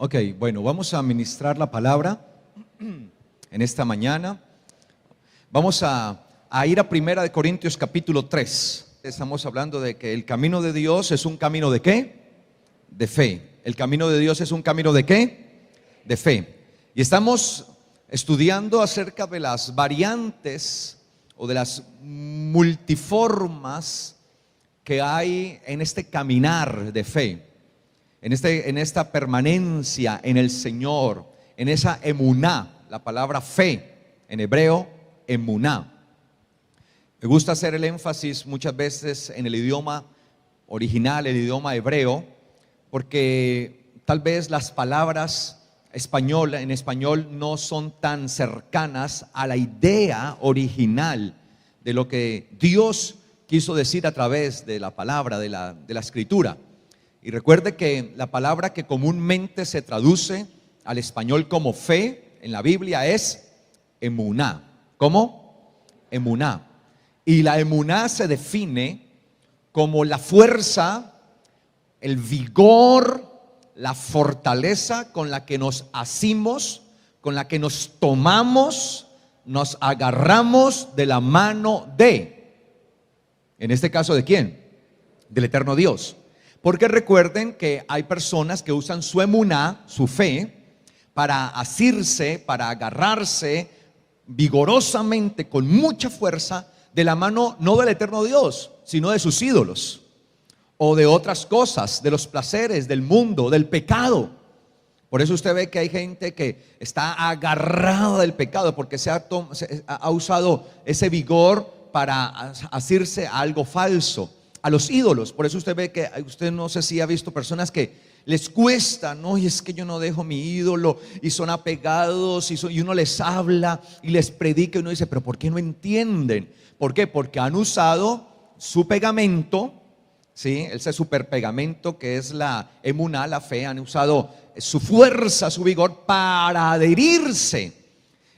Ok, bueno, vamos a ministrar la palabra en esta mañana. Vamos a ir a Primera de Corintios capítulo 3. Estamos hablando de que el camino de Dios es un camino ¿de qué? De fe. El camino de Dios es un camino ¿de qué? De fe. Y estamos estudiando acerca de las variantes o de las multiformas que hay en este caminar de fe. En esta permanencia en el Señor, en esa emuná, la palabra fe, en hebreo, emuná. Me gusta hacer el énfasis muchas veces en el idioma original, el idioma hebreo, porque tal vez las palabras en español no son tan cercanas a la idea original de lo que Dios quiso decir a través de la palabra, de la escritura. Y recuerde que la palabra que comúnmente se traduce al español como fe en la Biblia es emuná. ¿Cómo? Emuná. Y la emuná se define como la fuerza, el vigor, la fortaleza con la que nos asimos, con la que nos tomamos, nos agarramos de la mano de, en este caso, ¿de quién? Del eterno Dios. Porque recuerden que hay personas que usan su emuná, su fe, para asirse, para agarrarse vigorosamente, con mucha fuerza, de la mano no del eterno Dios, sino de sus ídolos, o de otras cosas, de los placeres, del mundo, del pecado. Por eso usted ve que hay gente que está agarrada del pecado, porque se ha usado ese vigor para asirse a algo falso, a los ídolos. Por eso usted ve que usted, no sé si ha visto personas que les cuesta, no, y es que yo no dejo mi ídolo, y son apegados, y uno les habla y les predica, y uno dice, pero ¿por qué no entienden? ¿Por qué? Porque han usado su pegamento, ¿sí? Ese super pegamento que es la emuná, la fe. Han usado su fuerza, su vigor para adherirse,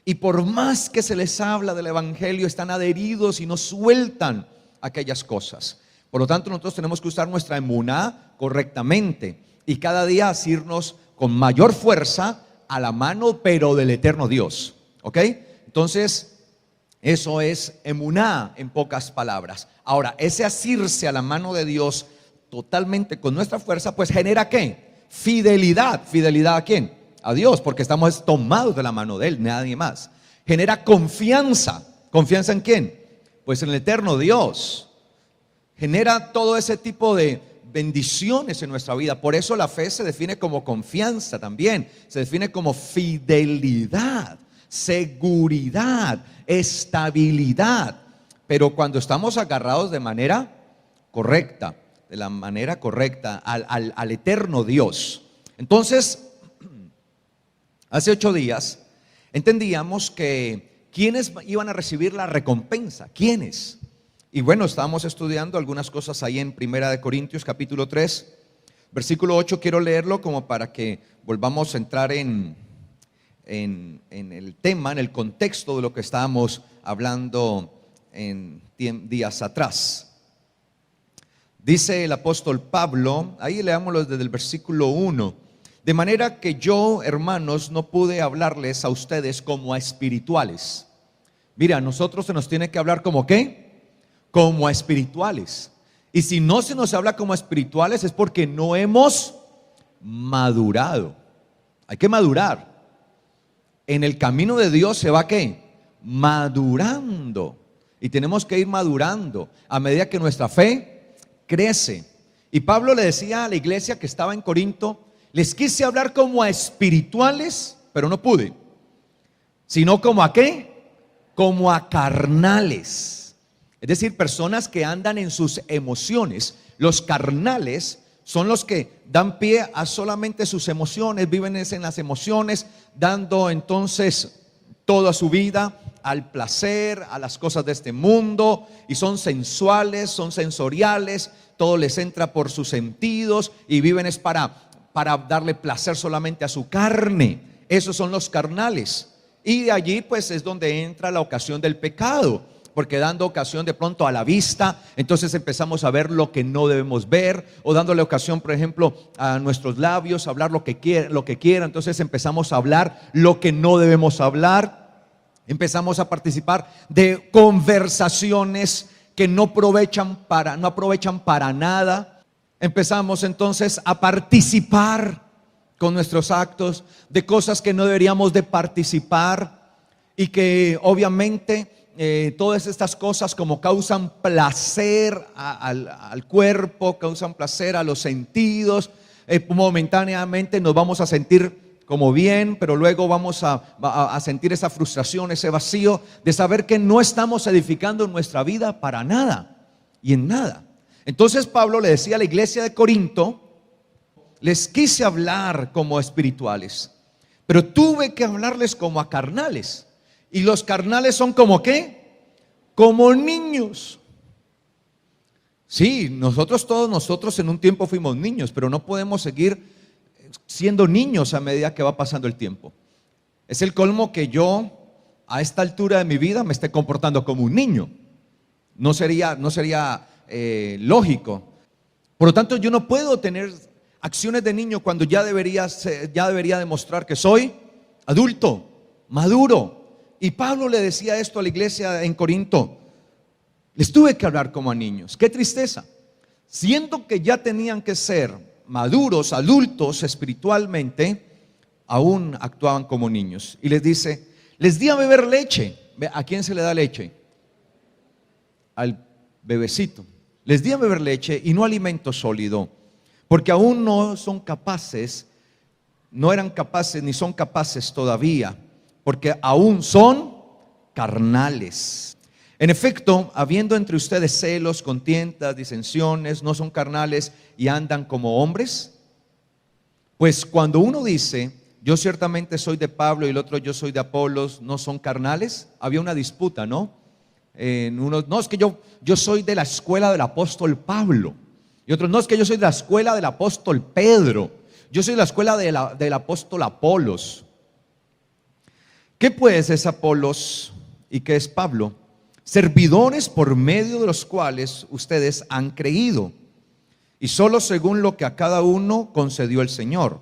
y por más que se les habla del evangelio, están adheridos y no sueltan aquellas cosas. Por lo tanto, nosotros tenemos que usar nuestra emuná correctamente y cada día asirnos con mayor fuerza a la mano, pero del eterno Dios. ¿Ok? Entonces, eso es emuná en pocas palabras. Ahora, ese asirse a la mano de Dios totalmente con nuestra fuerza, pues genera ¿qué? Fidelidad. ¿Fidelidad a quién? A Dios, porque estamos tomados de la mano de Él, nadie más. Genera confianza. ¿Confianza en quién? Pues en el eterno Dios. Genera todo ese tipo de bendiciones en nuestra vida. Por eso la fe se define como confianza también. Se define como fidelidad, seguridad, estabilidad. Pero cuando estamos agarrados de manera correcta, de la manera correcta al eterno Dios. Entonces, hace 8 días entendíamos que ¿quiénes iban a recibir la recompensa? ¿Quiénes? Y bueno, estábamos estudiando algunas cosas ahí en Primera de Corintios capítulo 3, versículo 8. Quiero leerlo como para que volvamos a entrar en el tema, en el contexto de lo que estábamos hablando en días atrás. Dice el apóstol Pablo, ahí leámoslo desde el versículo 1. De manera que yo, hermanos, no pude hablarles a ustedes como a espirituales. Mira, a nosotros se nos tiene que hablar como ¿qué? Como a espirituales. Y si no se nos habla como a espirituales es porque no hemos madurado. Hay que madurar. En el camino de Dios se va ¿qué? Madurando. Y tenemos que ir madurando a medida que nuestra fe crece. Y Pablo le decía a la iglesia que estaba en Corinto, les quise hablar como a espirituales, pero no pude. Sino como a ¿qué? Como a carnales. Es decir, personas que andan en sus emociones. Los carnales son los que dan pie a solamente sus emociones, viven en las emociones, dando entonces toda su vida al placer, a las cosas de este mundo, y son sensuales, son sensoriales, todo les entra por sus sentidos y viven es para darle placer solamente a su carne. Esos son los carnales. Y de allí pues es donde entra la ocasión del pecado. porque dando ocasión de pronto a la vista, entonces empezamos a ver lo que no debemos ver, o dándole ocasión, por ejemplo, a nuestros labios, a hablar lo que quiera, entonces empezamos a hablar lo que no debemos hablar, empezamos a participar de conversaciones que no aprovechan para nada. Empezamos entonces a participar con nuestros actos de cosas que no deberíamos de participar, y que obviamente todas estas cosas, como causan placer al cuerpo, causan placer a los sentidos, momentáneamente nos vamos a sentir como bien, pero luego vamos a sentir esa frustración, ese vacío de saber que no estamos edificando nuestra vida para nada y en nada. Entonces Pablo le decía a la iglesia de Corinto: les quise hablar como espirituales, pero tuve que hablarles como a carnales. Y los carnales son como ¿qué? Como niños. Sí, todos nosotros en un tiempo fuimos niños, pero no podemos seguir siendo niños a medida que va pasando el tiempo. Es el colmo que yo a esta altura de mi vida me esté comportando como un niño. No sería lógico. Por lo tanto, yo no puedo tener acciones de niño cuando ya debería demostrar que soy adulto, maduro. Y Pablo le decía esto a la iglesia en Corinto: les tuve que hablar como a niños. Qué tristeza, siendo que ya tenían que ser maduros, adultos espiritualmente, aún actuaban como niños. Y les dice: les di a beber leche. ¿A quién se le da leche? Al bebecito. Les di a beber leche y no alimento sólido, porque aún no eran capaces ni son capaces todavía, porque aún son carnales. En efecto, habiendo entre ustedes celos, contiendas, disensiones, ¿no son carnales y andan como hombres? Pues cuando uno dice: yo ciertamente soy de Pablo, y el otro: yo soy de Apolos, ¿no son carnales? Había una disputa, ¿no? No, es que yo soy de la escuela del apóstol Pablo. Y otros: no, es que yo soy de la escuela del apóstol Pedro. Yo soy de la escuela del apóstol Apolos. ¿Qué pues es Apolos y qué es Pablo? Servidores por medio de los cuales ustedes han creído, y solo según lo que a cada uno concedió el Señor.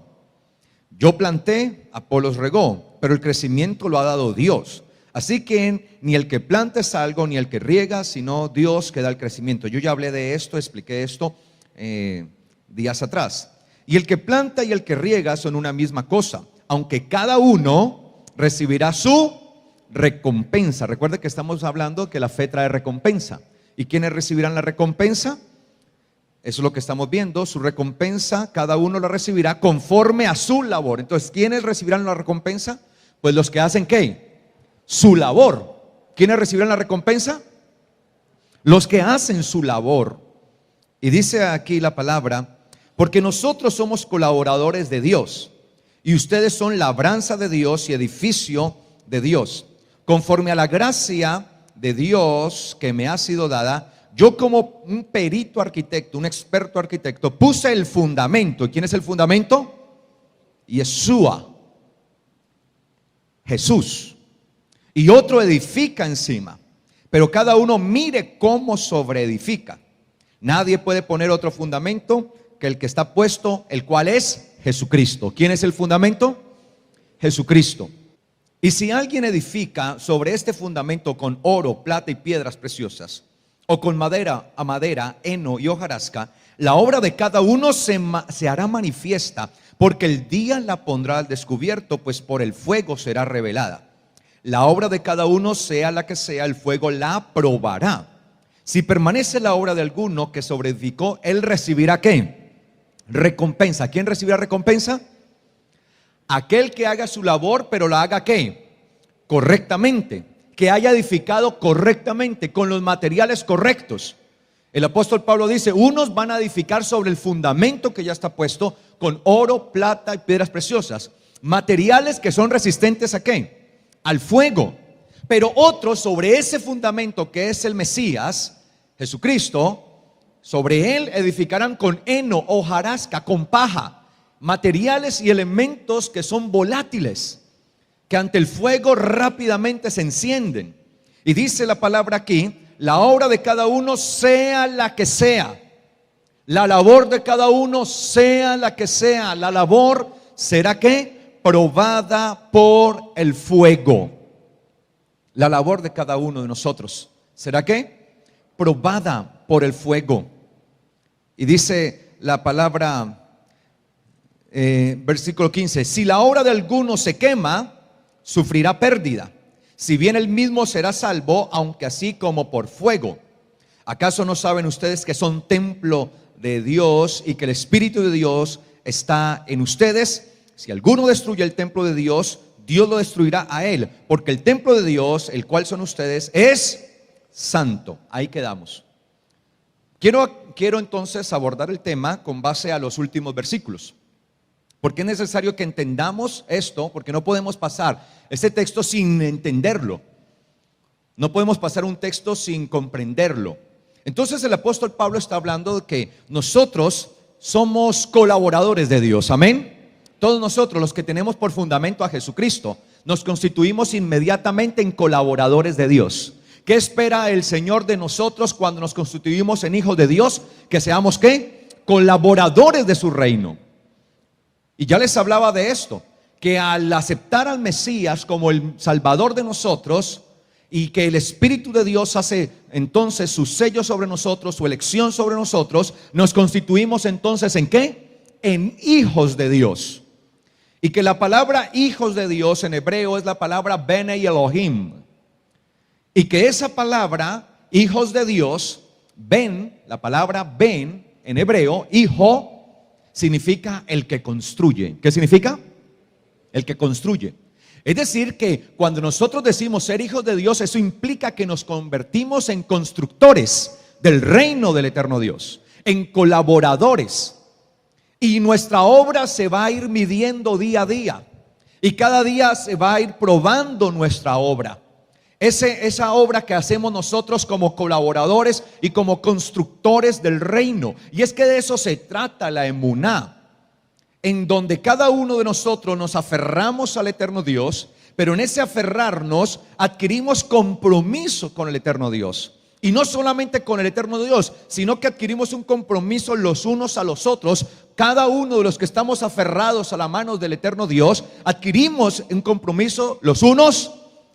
Yo planté, Apolos regó, pero el crecimiento lo ha dado Dios. Así que ni el que planta es algo, ni el que riega, sino Dios que da el crecimiento. Yo ya hablé de esto, expliqué esto días atrás. Y el que planta y el que riega son una misma cosa, aunque cada uno recibirá su recompensa. Recuerde que estamos hablando que la fe trae recompensa. ¿Y quiénes recibirán la recompensa? Eso es lo que estamos viendo. Su recompensa, cada uno la recibirá conforme a su labor. Entonces, ¿quiénes recibirán la recompensa? Pues los que hacen ¿qué? Su labor. ¿Quiénes recibirán la recompensa? Los que hacen su labor. Y dice aquí la palabra: porque nosotros somos colaboradores de Dios, y ustedes son labranza de Dios y edificio de Dios. Conforme a la gracia de Dios que me ha sido dada, yo como un perito arquitecto, un experto arquitecto, puse el fundamento. ¿Y quién es el fundamento? Yeshua, Jesús. Y otro edifica encima, pero cada uno mire cómo sobreedifica. Nadie puede poner otro fundamento que el que está puesto, el cual es Jesucristo. ¿Quién es el fundamento? Jesucristo. Y si alguien edifica sobre este fundamento con oro, plata y piedras preciosas, o con madera, heno y hojarasca, la obra de cada uno se hará manifiesta, porque el día la pondrá al descubierto, pues por el fuego será revelada. La obra de cada uno, sea la que sea, el fuego la probará. Si permanece la obra de alguno que sobreedificó, él recibirá ¿qué? Recompensa. ¿Quién recibirá recompensa? Aquel que haga su labor, pero la haga ¿qué? Correctamente. Que haya edificado correctamente, con los materiales correctos. El apóstol Pablo dice: unos van a edificar sobre el fundamento que ya está puesto, con oro, plata y piedras preciosas. Materiales que son resistentes ¿a qué? Al fuego. Pero otros sobre ese fundamento que es el Mesías, Jesucristo, sobre él edificarán con heno, hojarasca, con paja, materiales y elementos que son volátiles, que ante el fuego rápidamente se encienden. Y dice la palabra aquí, la obra de cada uno sea la que sea. La labor de cada uno sea la que sea. La labor será ¿qué? Probada por el fuego. La labor de cada uno de nosotros será ¿qué? Probada por el fuego. Y dice la palabra, versículo 15, si la obra de alguno se quema, sufrirá pérdida. Si bien él mismo será salvo, aunque así como por fuego. ¿Acaso no saben ustedes que son templo de Dios y que el Espíritu de Dios está en ustedes? Si alguno destruye el templo de Dios, Dios lo destruirá a él, porque el templo de Dios, el cual son ustedes, es santo. Ahí quedamos. Quiero entonces abordar el tema con base a los últimos versículos, porque es necesario que entendamos esto, porque no podemos pasar este texto sin entenderlo. No podemos pasar un texto sin comprenderlo. Entonces el apóstol Pablo está hablando de que nosotros somos colaboradores de Dios, amén. Todos nosotros, los que tenemos por fundamento a Jesucristo, nos constituimos inmediatamente en colaboradores de Dios. ¿Qué espera el Señor de nosotros cuando nos constituimos en hijos de Dios? Que seamos ¿qué? Colaboradores de su reino. Y ya les hablaba de esto, que al aceptar al Mesías como el Salvador de nosotros, y que el Espíritu de Dios hace entonces su sello sobre nosotros, su elección sobre nosotros, nos constituimos entonces ¿en qué? En hijos de Dios. Y que la palabra hijos de Dios en hebreo es la palabra Bene Elohim. Y que esa palabra hijos de Dios, ben, la palabra ben en hebreo, hijo, significa el que construye. ¿Qué significa? El que construye. Es decir, que cuando nosotros decimos ser hijos de Dios, eso implica que nos convertimos en constructores del reino del eterno Dios, en colaboradores. Y nuestra obra se va a ir midiendo día a día. Y cada día se va a ir probando nuestra obra. Esa obra que hacemos nosotros como colaboradores y como constructores del reino. Y es que de eso se trata la emuná, en donde cada uno de nosotros nos aferramos al eterno Dios, pero en ese aferrarnos adquirimos compromiso con el eterno Dios. Y no solamente con el eterno Dios, sino que adquirimos un compromiso los unos a los otros. Cada uno de los que estamos aferrados a la mano del eterno Dios, adquirimos un compromiso los unos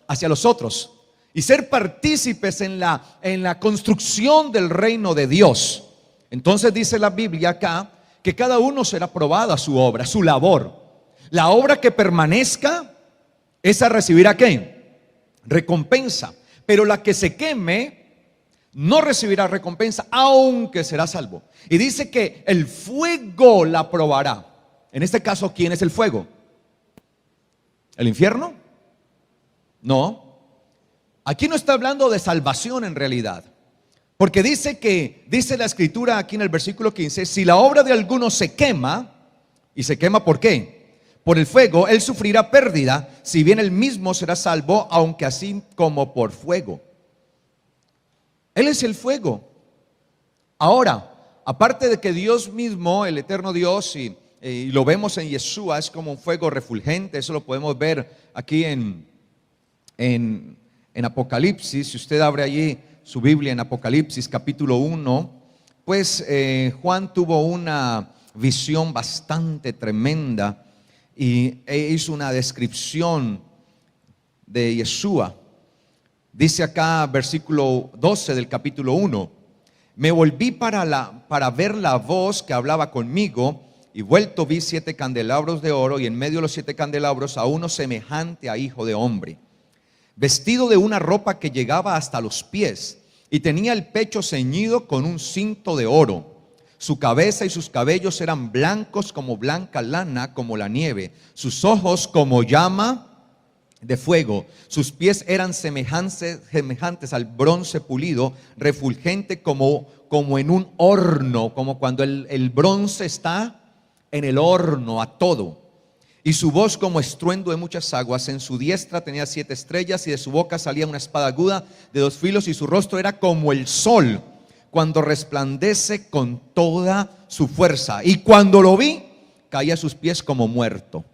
hacia los otros. Y ser partícipes en la construcción del reino de Dios. Entonces dice la Biblia acá, que cada uno será probada su obra, su labor. La obra que permanezca, esa recibirá ¿qué? Recompensa. Pero la que se queme, no recibirá recompensa, aunque será salvo. Y dice que el fuego la probará. En este caso, ¿quién es el fuego? ¿El infierno? No. Aquí no está hablando de salvación en realidad. Porque dice la escritura aquí en el versículo 15, si la obra de alguno se quema, ¿y se quema por qué? Por el fuego, él sufrirá pérdida, si bien él mismo será salvo, aunque así como por fuego. Él es el fuego. Ahora, aparte de que Dios mismo, el eterno Dios, y lo vemos en Yeshua, es como un fuego refulgente, eso lo podemos ver aquí en Apocalipsis. Si usted abre allí su Biblia en Apocalipsis capítulo 1, pues Juan tuvo una visión bastante tremenda y hizo una descripción de Yeshua. Dice acá versículo 12 del capítulo 1, me volví para ver la voz que hablaba conmigo, y vuelto vi 7 candelabros de oro, y en medio de los 7 candelabros a uno semejante a hijo de hombre, vestido de una ropa que llegaba hasta los pies, y tenía el pecho ceñido con un cinto de oro. Su cabeza y sus cabellos eran blancos como blanca lana, como la nieve. Sus ojos como llama de fuego. Sus pies eran semejantes al bronce pulido, refulgente como en un horno, como cuando el bronce está en el horno a todo. Y su voz como estruendo de muchas aguas. En su diestra tenía 7 estrellas, y de su boca salía una espada aguda de 2 filos, y su rostro era como el sol cuando resplandece con toda su fuerza. Y cuando lo vi, caí a sus pies como muerto.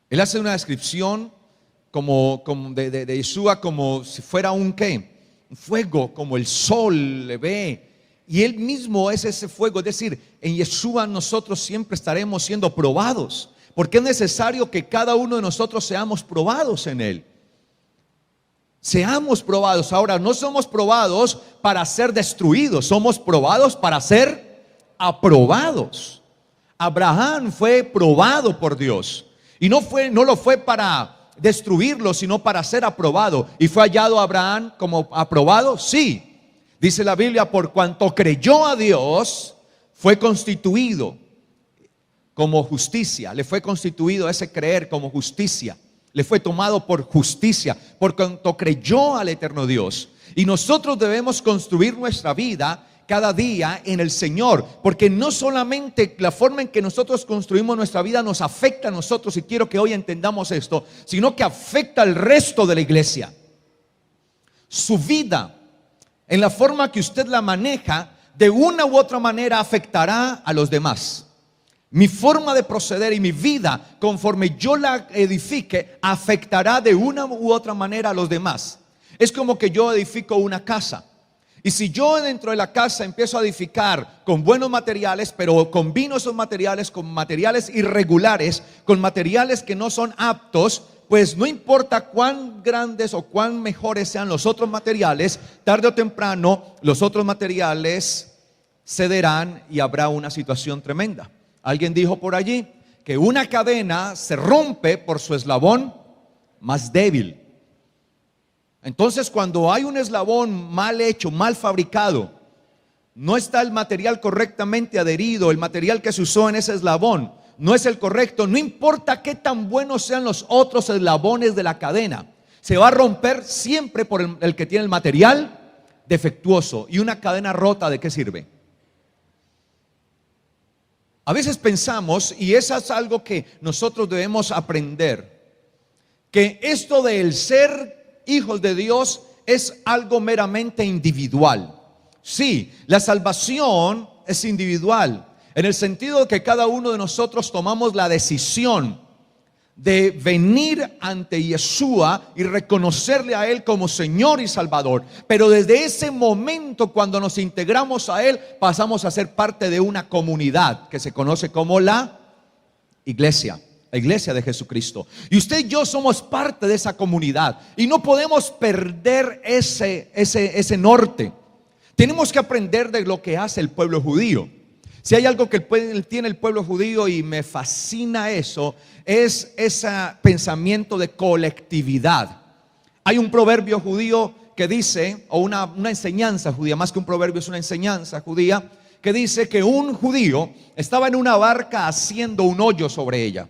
Él hace una descripción de Yeshua, como si fuera un fuego, como el sol le ve. Y Él mismo es ese fuego. Es decir, en Yeshua nosotros siempre estaremos siendo probados, porque es necesario que cada uno de nosotros seamos probados en Él. Seamos probados. Ahora, no somos probados para ser destruidos, somos probados para ser aprobados. Abraham fue probado por Dios, y no lo fue para destruirlo, sino para ser aprobado. ¿Y fue hallado Abraham como aprobado? Sí. Dice la Biblia, por cuanto creyó a Dios, fue constituido como justicia. Le fue constituido ese creer como justicia. Le fue tomado por justicia, por cuanto creyó al eterno Dios. Y nosotros debemos construir nuestra vida cada día en el Señor, porque no solamente la forma en que nosotros construimos nuestra vida nos afecta a nosotros, y quiero que hoy entendamos esto, sino que afecta al resto de la iglesia. Su vida, en la forma que usted la maneja, de una u otra manera afectará a los demás. Mi forma de proceder y mi vida, conforme yo la edifique, afectará de una u otra manera a los demás. Es como que yo edifico una casa, y si yo dentro de la casa empiezo a edificar con buenos materiales, pero combino esos materiales con materiales irregulares, con materiales que no son aptos, pues no importa cuán grandes o cuán mejores sean los otros materiales, tarde o temprano los otros materiales cederán y habrá una situación tremenda. Alguien dijo por allí que una cadena se rompe por su eslabón más débil. Entonces, cuando hay un eslabón mal hecho, mal fabricado, no está el material correctamente adherido, el material que se usó en ese eslabón no es el correcto, no importa qué tan buenos sean los otros eslabones de la cadena, se va a romper siempre por el que tiene el material defectuoso. Y una cadena rota, ¿de qué sirve? A veces pensamos, y eso es algo que nosotros debemos aprender, que esto del ser hijos de Dios es algo meramente individual. Sí, la salvación es individual, en el sentido de que cada uno de nosotros tomamos la decisión de venir ante Yeshua y reconocerle a Él como Señor y Salvador. Pero desde ese momento, cuando nos integramos a Él, pasamos a ser parte de una comunidad que se conoce como la iglesia. La iglesia de Jesucristo. Y usted y yo somos parte de esa comunidad, y no podemos perder ese norte. Tenemos que aprender de lo que hace el pueblo judío. Si hay algo que tiene el pueblo judío, y me fascina eso, es ese pensamiento de colectividad. Hay un proverbio judío que dice, o una enseñanza judía, más que un proverbio es una enseñanza judía, que dice que un judío estaba en una barca haciendo un hoyo sobre ella.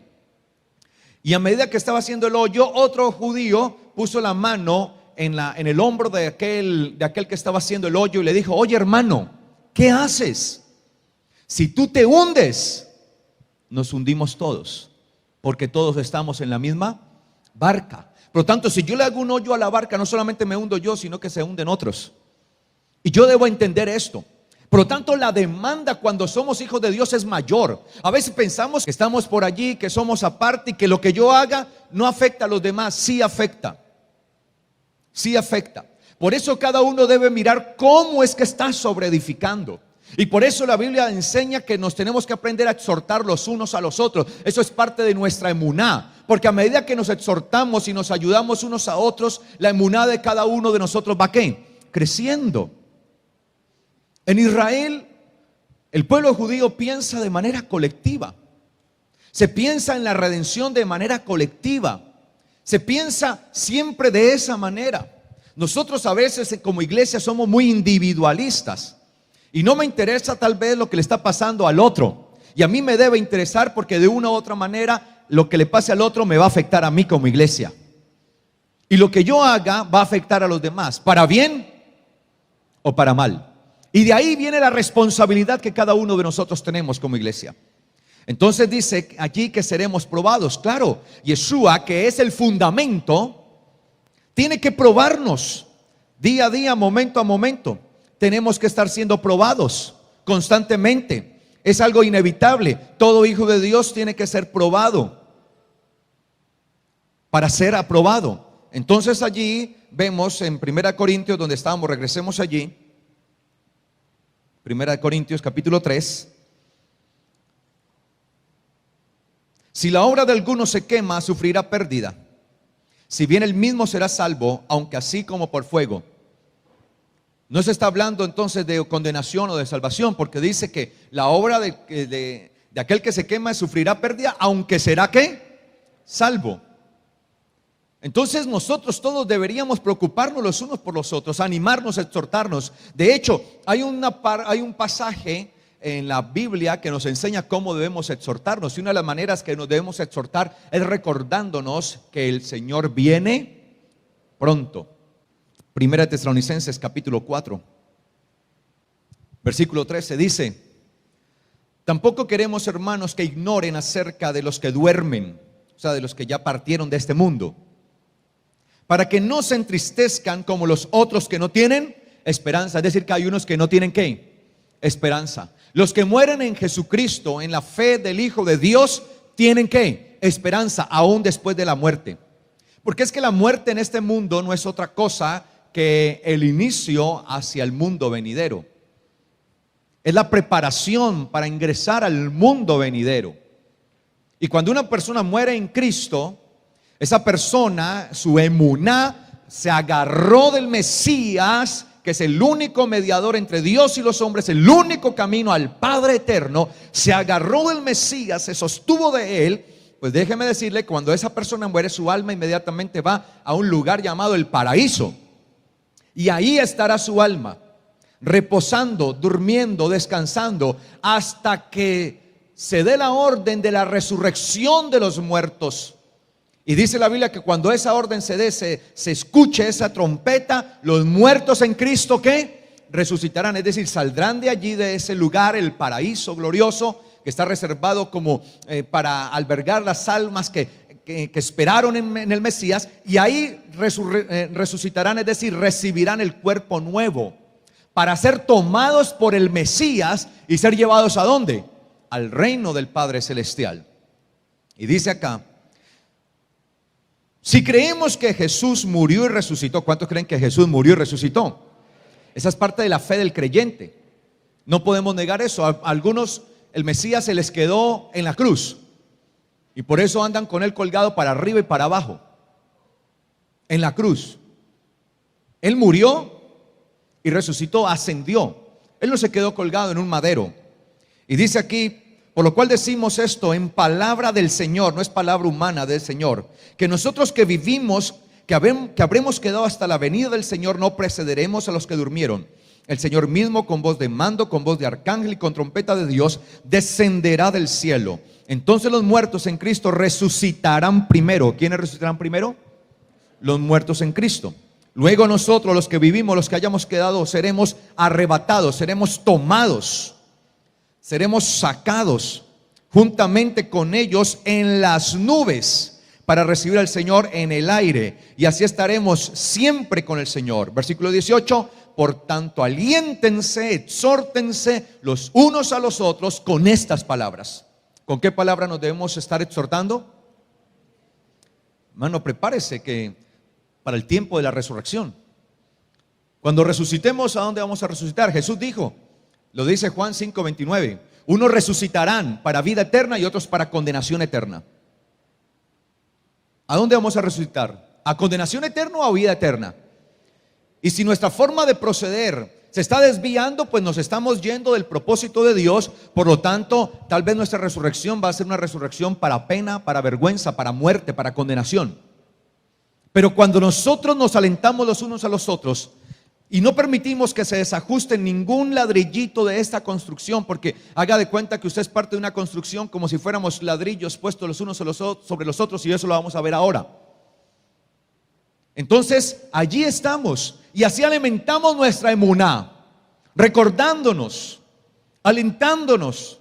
Y a medida que estaba haciendo el hoyo, otro judío puso la mano en el hombro de aquel que estaba haciendo el hoyo y le dijo: oye, hermano, ¿qué haces? Si tú te hundes, nos hundimos todos, porque todos estamos en la misma barca. Por lo tanto, si yo le hago un hoyo a la barca, no solamente me hundo yo, sino que se hunden otros. Y yo debo entender esto. Por lo tanto, la demanda cuando somos hijos de Dios es mayor. A veces pensamos que estamos por allí, que somos aparte, y que lo que yo haga no afecta a los demás. Sí afecta. Sí afecta. Por eso cada uno debe mirar cómo es que está sobreedificando. Y por eso la Biblia enseña que nos tenemos que aprender a exhortar los unos a los otros. Eso es parte de nuestra emuná, porque a medida que nos exhortamos y nos ayudamos unos a otros, la emuná de cada uno de nosotros va ¿qué? Creciendo. En Israel, el pueblo judío piensa de manera colectiva. Se piensa en la redención de manera colectiva. Se piensa siempre de esa manera. Nosotros a veces como iglesia somos muy individualistas. Y no me interesa tal vez lo que le está pasando al otro. Y a mí me debe interesar, porque de una u otra manera lo que le pase al otro me va a afectar a mí como iglesia. Y lo que yo haga va a afectar a los demás, para bien o para mal. Y de ahí viene la responsabilidad que cada uno de nosotros tenemos como iglesia. Entonces dice aquí que seremos probados. Claro, Yeshua, que es el fundamento, tiene que probarnos día a día, momento a momento. Tenemos que estar siendo probados constantemente. Es algo inevitable. Todo hijo de Dios tiene que ser probado para ser aprobado. Entonces allí vemos en 1 Corintios, donde estábamos, regresemos allí. 1 Corintios capítulo 3. Si la obra de alguno se quema, sufrirá pérdida. Si bien él mismo será salvo, aunque así como por fuego. No se está hablando entonces de condenación o de salvación, porque dice que la obra de aquel que se quema sufrirá pérdida, aunque será ¿qué? Salvo. Entonces nosotros todos deberíamos preocuparnos los unos por los otros, animarnos, exhortarnos. De hecho, hay un pasaje en la Biblia que nos enseña cómo debemos exhortarnos. Y una de las maneras que nos debemos exhortar es recordándonos que el Señor viene pronto. Primera Tesalonicenses capítulo 4, versículo 13 dice: tampoco queremos, hermanos, que ignoren acerca de los que duermen, o sea, de los que ya partieron de este mundo, para que no se entristezcan como los otros que no tienen esperanza. Es decir, que hay unos que no tienen ¿qué? Esperanza. Los que mueren en Jesucristo, en la fe del Hijo de Dios, tienen ¿qué? Esperanza, aún después de la muerte. Porque es que la muerte en este mundo no es otra cosa que el inicio hacia el mundo venidero. Es la preparación para ingresar al mundo venidero. Y cuando una persona muere en Cristo, esa persona, su emuná, se agarró del Mesías, que es el único mediador entre Dios y los hombres, el único camino al Padre eterno. Se agarró del Mesías, se sostuvo de él. Pues déjeme decirle, cuando esa persona muere, su alma inmediatamente va a un lugar llamado el paraíso. Y ahí estará su alma, reposando, durmiendo, descansando, hasta que se dé la orden de la resurrección de los muertos. Y dice la Biblia que cuando esa orden se dé, se escuche esa trompeta, los muertos en Cristo ¿qué? Resucitarán, es decir, saldrán de allí, de ese lugar, el paraíso glorioso, que está reservado como para albergar las almas que esperaron en el Mesías, y ahí resucitarán, es decir, recibirán el cuerpo nuevo, para ser tomados por el Mesías y ser llevados ¿a dónde? Al reino del Padre Celestial. Y dice acá: si creemos que Jesús murió y resucitó. ¿Cuántos creen que Jesús murió y resucitó? Esa es parte de la fe del creyente. No podemos negar eso. A algunos el Mesías se les quedó en la cruz, y por eso andan con él colgado para arriba y para abajo, en la cruz. Él murió y resucitó, ascendió. Él no se quedó colgado en un madero. Y dice aquí: por lo cual decimos esto en palabra del Señor, no es palabra humana, del Señor, que nosotros que vivimos, que habremos quedado hasta la venida del Señor, no precederemos a los que durmieron. El Señor mismo, con voz de mando, con voz de arcángel y con trompeta de Dios, descenderá del cielo. Entonces los muertos en Cristo resucitarán primero. ¿Quiénes resucitarán primero? Los muertos en Cristo. Luego nosotros, los que vivimos, los que hayamos quedado, seremos arrebatados, seremos tomados, seremos sacados juntamente con ellos en las nubes para recibir al Señor en el aire, y así estaremos siempre con el Señor. Versículo 18: por tanto, aliéntense, exhórtense los unos a los otros con estas palabras. ¿Con qué palabra nos debemos estar exhortando? Hermano, prepárese que para el tiempo de la resurrección, cuando resucitemos, ¿a dónde vamos a resucitar? Jesús dijo, lo dice Juan 5:29, unos resucitarán para vida eterna y otros para condenación eterna. ¿A dónde vamos a resucitar? ¿A condenación eterna o a vida eterna? Y si nuestra forma de proceder se está desviando, pues nos estamos yendo del propósito de Dios. Por lo tanto, tal vez nuestra resurrección va a ser una resurrección para pena, para vergüenza, para muerte, para condenación. Pero cuando nosotros nos alentamos los unos a los otros y no permitimos que se desajuste ningún ladrillito de esta construcción, porque haga de cuenta que usted es parte de una construcción como si fuéramos ladrillos puestos los unos sobre los otros, y eso lo vamos a ver ahora. Entonces allí estamos, y así alimentamos nuestra emuná, recordándonos, alentándonos,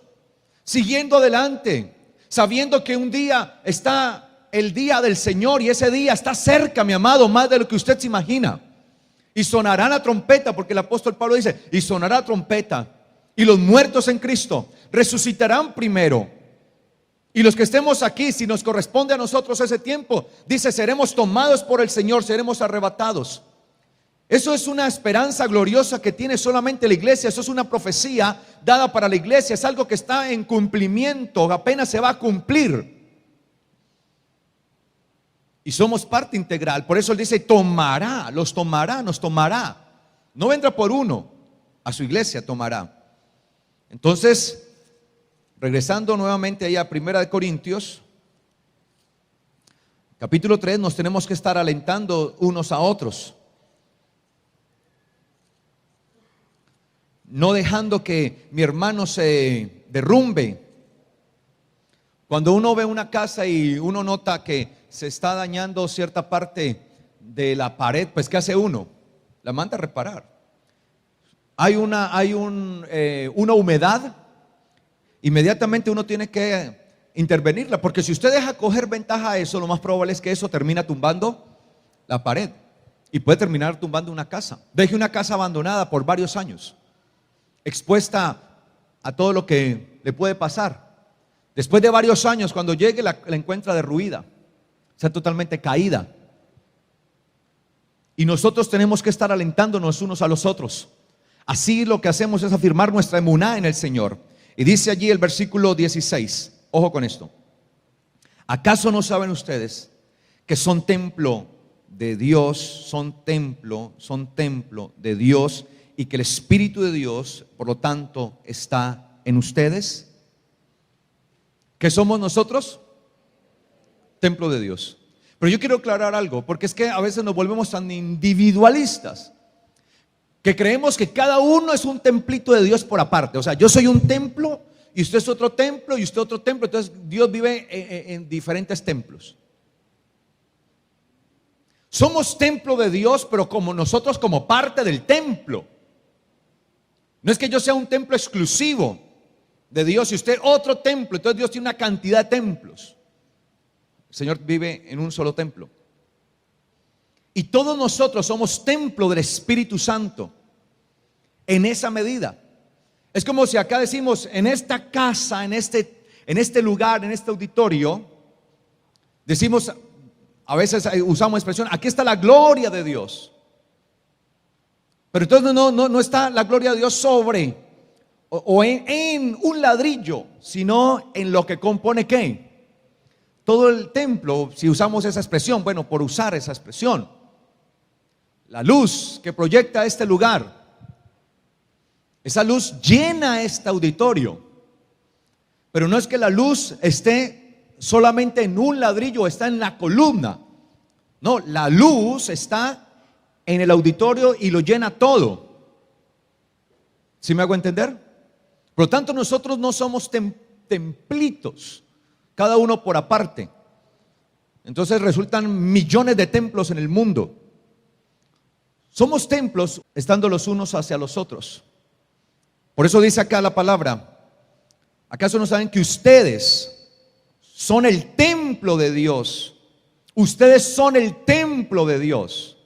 siguiendo adelante, sabiendo que un día está el día del Señor, y ese día está cerca, mi amado, más de lo que usted se imagina. Y sonará la trompeta, porque el apóstol Pablo dice, y sonará trompeta, y los muertos en Cristo resucitarán primero. Y los que estemos aquí, si nos corresponde a nosotros ese tiempo, dice, seremos tomados por el Señor, seremos arrebatados. Eso es una esperanza gloriosa que tiene solamente la iglesia. Eso es una profecía dada para la iglesia. Es algo que está en cumplimiento, apenas se va a cumplir. Y somos parte integral. Por eso él dice, tomará, los tomará, nos tomará. No vendrá por uno, a su iglesia tomará. Entonces, regresando nuevamente ahí a 1 Corintios, capítulo 3, nos tenemos que estar alentando unos a otros. No dejando que mi hermano se derrumbe. Cuando uno ve una casa y uno nota que se está dañando cierta parte de la pared, pues ¿qué hace uno? La manda a reparar. Hay una humedad, inmediatamente uno tiene que intervenirla, porque si usted deja coger ventaja a eso, lo más probable es que eso termina tumbando la pared y puede terminar tumbando una casa. Deje una casa abandonada por varios años, expuesta a todo lo que le puede pasar. Después de varios años, cuando llegue, la encuentra derruida, está totalmente caída. Y nosotros tenemos que estar alentándonos unos a los otros. Así lo que hacemos es afirmar nuestra emuná en el Señor. Y dice allí el versículo 16, ojo con esto: ¿acaso no saben ustedes que son templo de Dios, son templo de Dios, y que el Espíritu de Dios, por lo tanto, está en ustedes? ¿Qué somos nosotros? Templo de Dios. Pero yo quiero aclarar algo, porque es que a veces nos volvemos tan individualistas que creemos que cada uno es un templito de Dios por aparte. O sea, yo soy un templo y usted es otro templo y usted otro templo. Entonces Dios vive en diferentes templos. Somos templo de Dios, pero como nosotros como parte del templo. No es que yo sea un templo exclusivo de Dios y usted otro templo. Entonces Dios tiene una cantidad de templos. El Señor vive en un solo templo. Y todos nosotros somos templo del Espíritu Santo en esa medida. Es como si acá decimos, en esta casa, en este lugar, en este auditorio, decimos, a veces usamos expresión, aquí está la gloria de Dios. Pero entonces no está la gloria de Dios sobre o en un ladrillo, sino en lo que compone ¿qué? Todo el templo, si usamos esa expresión, bueno, por usar esa expresión. La luz que proyecta este lugar, esa luz llena este auditorio. Pero no es que la luz esté solamente en un ladrillo, está en la columna. No, la luz está en el auditorio y lo llena todo. ¿Sí me hago entender? Por lo tanto, nosotros no somos templitos, cada uno por aparte. Entonces resultan millones de templos en el mundo. Somos templos estando los unos hacia los otros. Por eso dice acá la palabra: ¿acaso no saben que ustedes son el templo de Dios? Ustedes son el templo de Dios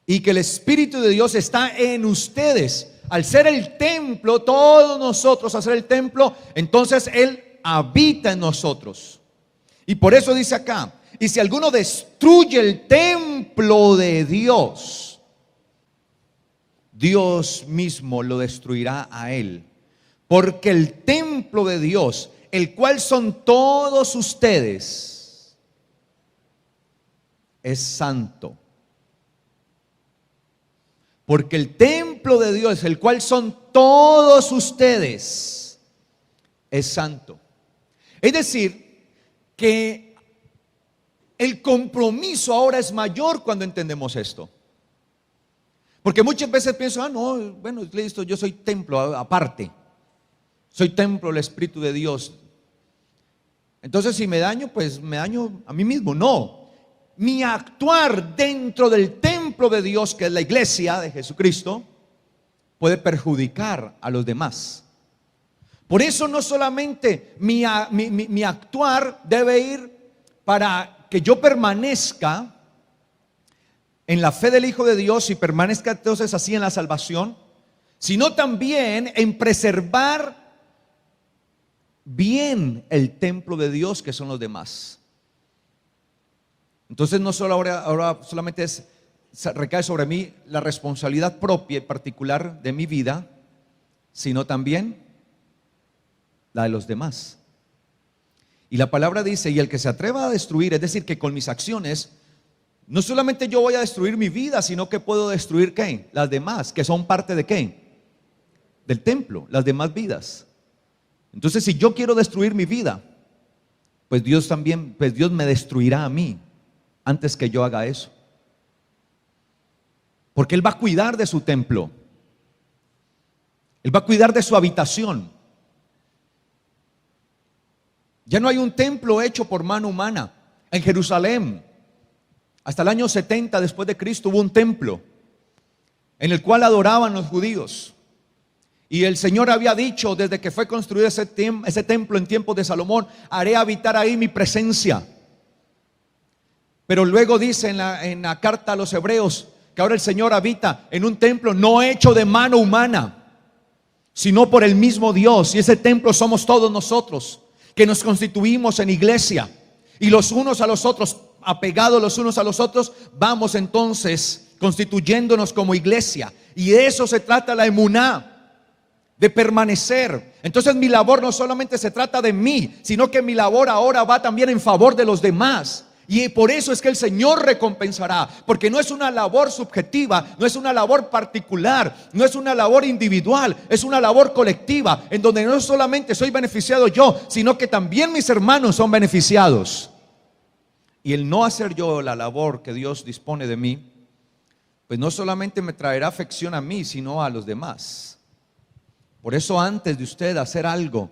y que el Espíritu de Dios está en ustedes. Al ser el templo, todos nosotros, al ser el templo, entonces Él habita en nosotros. Y por eso dice acá: y si alguno destruye el templo de Dios, Dios mismo lo destruirá a él. Porque el templo de Dios, el cual son todos ustedes, es santo. Porque el templo de Dios, el cual son todos ustedes, es santo. Es decir, que el compromiso ahora es mayor cuando entendemos esto. Porque muchas veces pienso, no, bueno, listo, yo soy templo aparte. Soy templo del Espíritu de Dios. Entonces si me daño, pues me daño a mí mismo. No, mi actuar dentro del templo de Dios, que es la iglesia de Jesucristo, puede perjudicar a los demás. Por eso no solamente mi actuar debe ir para que yo permanezca en la fe del Hijo de Dios y permanezca entonces así en la salvación, sino también en preservar bien el templo de Dios que son los demás. Entonces no solo ahora solamente recae sobre mí la responsabilidad propia y particular de mi vida, sino también la de los demás. Y la palabra dice, y el que se atreva a destruir, es decir, que con mis acciones, no solamente yo voy a destruir mi vida, sino que puedo destruir ¿qué? Las demás, que son parte de ¿qué? Del templo, las demás vidas. Entonces, si yo quiero destruir mi vida, pues Dios me destruirá a mí antes que yo haga eso. Porque Él va a cuidar de su templo. Él va a cuidar de su habitación. Ya no hay un templo hecho por mano humana. En Jerusalén, hasta el año 70 después de Cristo, hubo un templo en el cual adoraban los judíos. Y el Señor había dicho desde que fue construido ese templo en tiempos de Salomón: haré habitar ahí mi presencia. Pero luego dice en la carta a los Hebreos que ahora el Señor habita en un templo no hecho de mano humana, sino por el mismo Dios. Y ese templo somos todos nosotros, que nos constituimos en iglesia, y los unos a los otros, apegados los unos a los otros, vamos entonces constituyéndonos como iglesia. Y de eso se trata la emuná, de permanecer. Entonces mi labor no solamente se trata de mí, sino que mi labor ahora va también en favor de los demás. Y por eso es que el Señor recompensará, porque no es una labor subjetiva, no es una labor particular, no es una labor individual, es una labor colectiva, en donde no solamente soy beneficiado yo, sino que también mis hermanos son beneficiados. Y el no hacer yo la labor que Dios dispone de mí, pues no solamente me traerá afección a mí, sino a los demás. Por eso, antes de usted hacer algo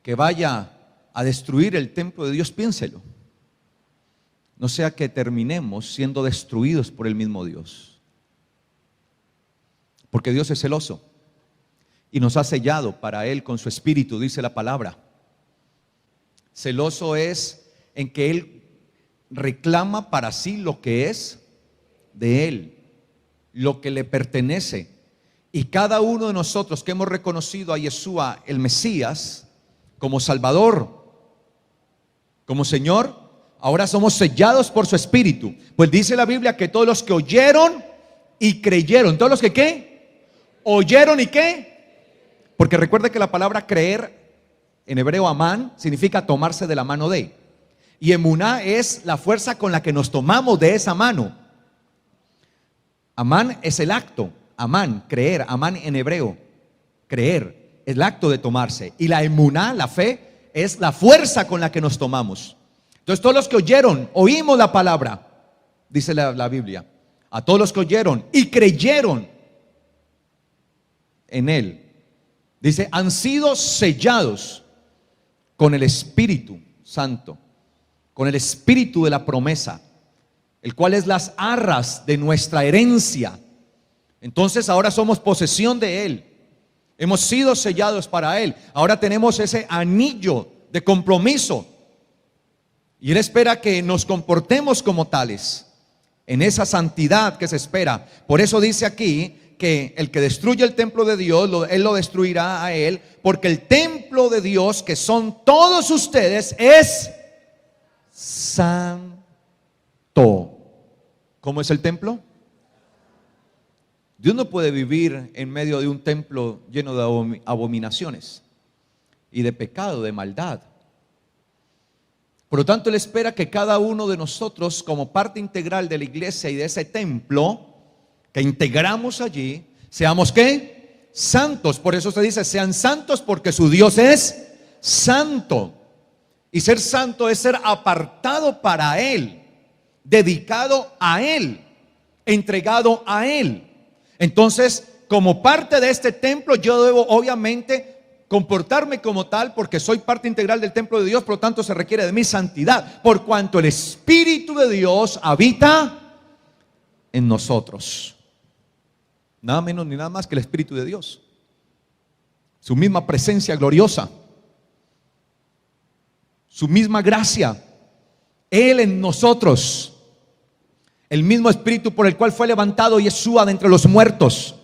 que vaya a destruir el templo de Dios, piénselo. No sea que terminemos siendo destruidos por el mismo Dios. Porque Dios es celoso y nos ha sellado para Él con su espíritu, dice la palabra. Celoso es en que Él reclama para sí lo que es de Él, lo que le pertenece. Y cada uno de nosotros que hemos reconocido a Yeshua, el Mesías, como Salvador, como Señor, ahora somos sellados por su espíritu. Pues dice la Biblia que todos los que oyeron y creyeron, todos los que ¿qué? Oyeron y ¿qué? Porque recuerde que la palabra creer en hebreo amán significa tomarse de la mano de. Y emuná es la fuerza con la que nos tomamos de esa mano. Amán es el acto, amán, creer, amán en hebreo, creer, el acto de tomarse. Y la emuná, la fe, es la fuerza con la que nos tomamos. Entonces todos los que oyeron, oímos la palabra, dice la Biblia, a todos los que oyeron y creyeron en Él, dice, han sido sellados con el Espíritu Santo, con el Espíritu de la promesa, el cual es las arras de nuestra herencia. Entonces ahora somos posesión de Él, hemos sido sellados para Él, ahora tenemos ese anillo de compromiso. Y Él espera que nos comportemos como tales, en esa santidad que se espera. Por eso dice aquí que el que destruye el templo de Dios, Él lo destruirá a él, porque el templo de Dios, que son todos ustedes, es santo. ¿Cómo es el templo? Dios no puede vivir en medio de un templo lleno de abominaciones y de pecado, de maldad. Por lo tanto, Él espera que cada uno de nosotros, como parte integral de la iglesia y de ese templo que integramos allí, seamos ¿qué? Santos. Por eso se dice, sean santos porque su Dios es santo. Y ser santo es ser apartado para Él, dedicado a Él, entregado a Él. Entonces, como parte de este templo, yo debo obviamente comportarme como tal, porque soy parte integral del templo de Dios. Por lo tanto se requiere de mi santidad, por cuanto el Espíritu de Dios habita en nosotros. Nada menos ni nada más que el Espíritu de Dios, su misma presencia gloriosa, su misma gracia, Él en nosotros, el mismo Espíritu por el cual fue levantado Yeshua de entre los muertos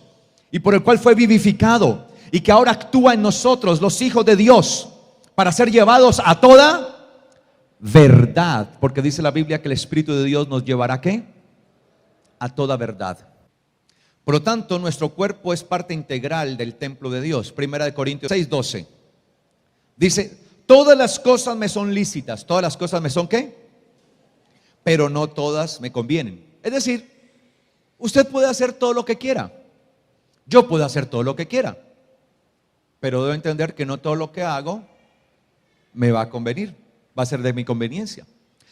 y por el cual fue vivificado, y que ahora actúa en nosotros, los hijos de Dios, para ser llevados a toda verdad, porque dice la Biblia que el Espíritu de Dios nos llevará, ¿qué? A toda verdad. Por lo tanto, nuestro cuerpo es parte integral del templo de Dios. Primera de Corintios 6:12 dice: todas las cosas me son lícitas. ¿Todas las cosas me son qué? Pero no todas me convienen. Es decir, usted puede hacer todo lo que quiera, yo puedo hacer todo lo que quiera, pero debo entender que no todo lo que hago me va a convenir, va a ser de mi conveniencia.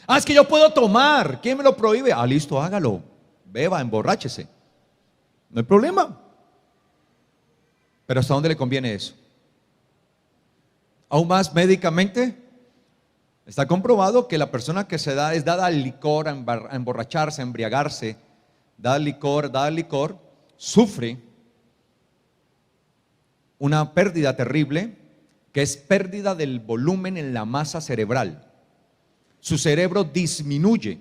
Ah, es que yo puedo tomar, ¿quién me lo prohíbe? Ah, listo, hágalo, beba, emborráchese, no hay problema. Pero ¿hasta dónde le conviene eso? Aún más médicamente, está comprobado que la persona que es dada al licor, a emborracharse, a embriagarse, dada al licor, sufre una pérdida terrible, que es pérdida del volumen en la masa cerebral. Su cerebro disminuye.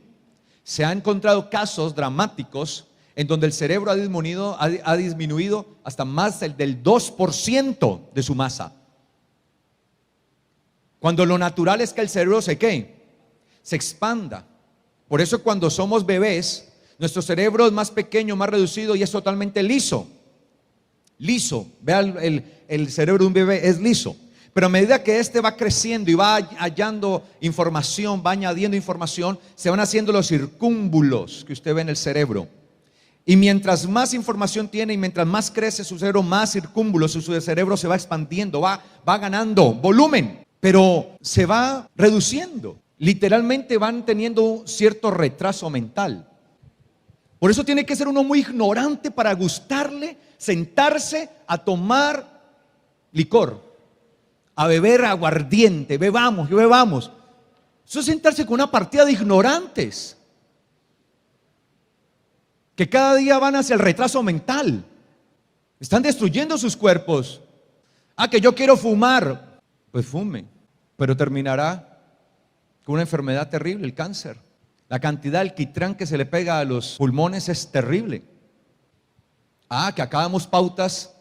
Se han encontrado casos dramáticos en donde el cerebro ha disminuido hasta más del 2% de su masa. Cuando lo natural es que el cerebro se expanda. Por eso cuando somos bebés, nuestro cerebro es más pequeño, más reducido y es totalmente liso. Vea, el cerebro de un bebé es liso. Pero a medida que este va creciendo y va hallando información, va añadiendo información, se van haciendo los circúmbulos que usted ve en el cerebro. Y mientras más información tiene y mientras más crece su cerebro, más circúmbulos, su cerebro se va expandiendo, va ganando volumen, pero se va reduciendo. Literalmente van teniendo un cierto retraso mental. Por eso tiene que ser uno muy ignorante para gustarle sentarse a tomar licor, a beber aguardiente, bebamos. Eso es sentarse con una partida de ignorantes que cada día van hacia el retraso mental. Están destruyendo sus cuerpos. Ah, que yo quiero fumar. Pues fume, pero terminará con una enfermedad terrible, el cáncer. La cantidad de alquitrán que se le pega a los pulmones es terrible. Ah, que acabamos pautas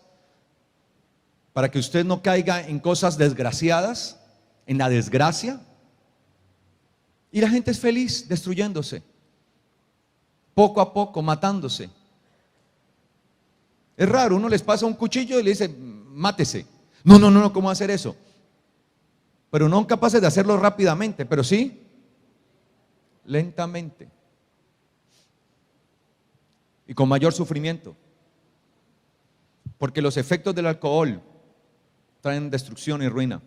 para que usted no caiga en cosas desgraciadas, en la desgracia. Y la gente es feliz destruyéndose, poco a poco matándose. Es raro, uno les pasa un cuchillo y le dice, mátese. No, ¿cómo hacer eso? Pero no capaces de hacerlo rápidamente, pero sí lentamente y con mayor sufrimiento, porque los efectos del alcohol traen destrucción y ruina.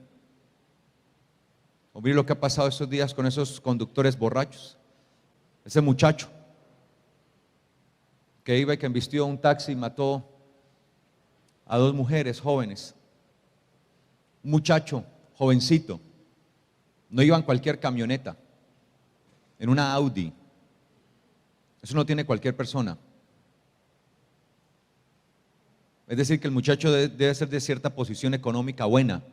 Oír lo que ha pasado estos días con esos conductores borrachos. Ese muchacho que iba y que embistió un taxi y mató a dos mujeres jóvenes. Un muchacho jovencito, no iba en cualquier camioneta, en una Audi. Eso no tiene cualquier persona. Es decir, que el muchacho debe ser de cierta posición económica buena.